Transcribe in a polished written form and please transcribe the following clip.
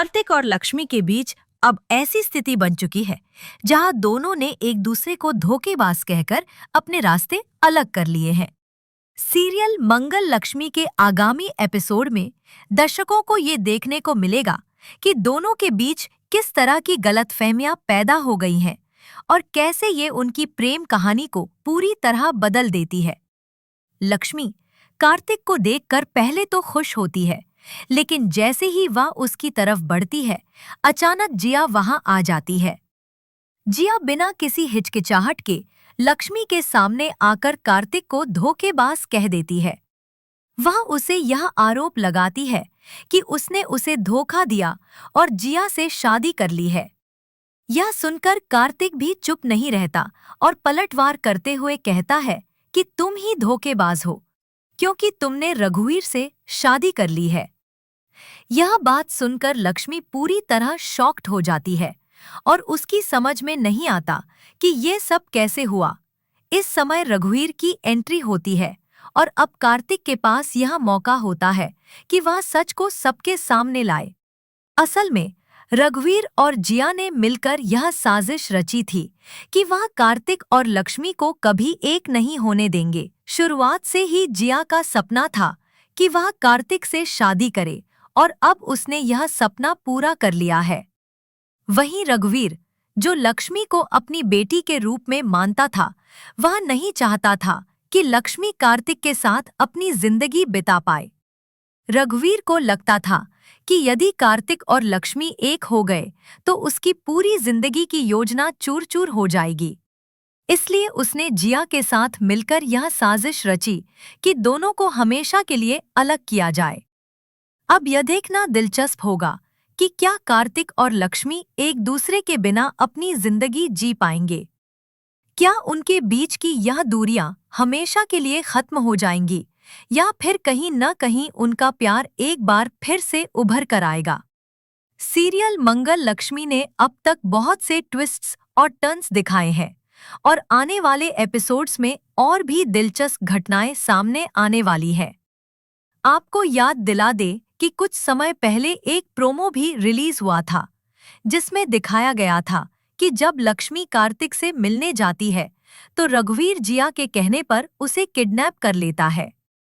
कार्तिक और लक्ष्मी के बीच अब ऐसी स्थिति बन चुकी है जहां दोनों ने एक दूसरे को धोखेबाज कहकर अपने रास्ते अलग कर लिए हैं। सीरियल मंगल लक्ष्मी के आगामी एपिसोड में दर्शकों को ये देखने को मिलेगा कि दोनों के बीच किस तरह की गलतफहमियां पैदा हो गई हैं और कैसे ये उनकी प्रेम कहानी को पूरी तरह बदल देती है। लक्ष्मी कार्तिक को देखकर पहले तो खुश होती है, लेकिन जैसे ही वह उसकी तरफ बढ़ती है, अचानक जिया वहां आ जाती है। जिया बिना किसी हिचकिचाहट के लक्ष्मी के सामने आकर कार्तिक को धोखेबाज कह देती है। वह उसे यह आरोप लगाती है कि उसने उसे धोखा दिया और जिया से शादी कर ली है। यह सुनकर कार्तिक भी चुप नहीं रहता और पलटवार करते हुए कहता है कि तुम ही धोखेबाज हो, क्योंकि तुमने रघुवीर से शादी कर ली है। यह बात सुनकर लक्ष्मी पूरी तरह शॉक्ड हो जाती है और उसकी समझ में नहीं आता कि ये सब कैसे हुआ। इस समय रघुवीर की एंट्री होती है और अब कार्तिक के पास यह मौका होता है कि वह सच को सबके सामने लाए। असल में रघुवीर और जिया ने मिलकर यह साजिश रची थी कि वह कार्तिक और लक्ष्मी को कभी एक नहीं होने देंगे। शुरुआत से ही जिया का सपना था कि वह कार्तिक से शादी करे और अब उसने यह सपना पूरा कर लिया है। वहीं रघुवीर, जो लक्ष्मी को अपनी बेटी के रूप में मानता था, वह नहीं चाहता था कि लक्ष्मी कार्तिक के साथ अपनी जिंदगी बिता पाए। रघुवीर को लगता था कि यदि कार्तिक और लक्ष्मी एक हो गए तो उसकी पूरी जिंदगी की योजना चूर चूर हो जाएगी। इसलिए उसने जिया के साथ मिलकर यह साजिश रची कि दोनों को हमेशा के लिए अलग किया जाए। अब यह देखना दिलचस्प होगा कि क्या कार्तिक और लक्ष्मी एक दूसरे के बिना अपनी जिंदगी जी पाएंगे। क्या उनके बीच की यह दूरियां हमेशा के लिए खत्म हो जाएंगी या फिर कहीं न कहीं उनका प्यार एक बार फिर से उभर कर आएगा। सीरियल मंगल लक्ष्मी ने अब तक बहुत से ट्विस्ट्स और टर्न्स दिखाए हैं और आने वाले एपिसोड्स में और भी दिलचस्प घटनाएं सामने आने वाली है। आपको याद दिला दे कि कुछ समय पहले एक प्रोमो भी रिलीज हुआ था, जिसमें दिखाया गया था कि जब लक्ष्मी कार्तिक से मिलने जाती है तो रघुवीर जिया के कहने पर उसे किडनैप कर लेता है।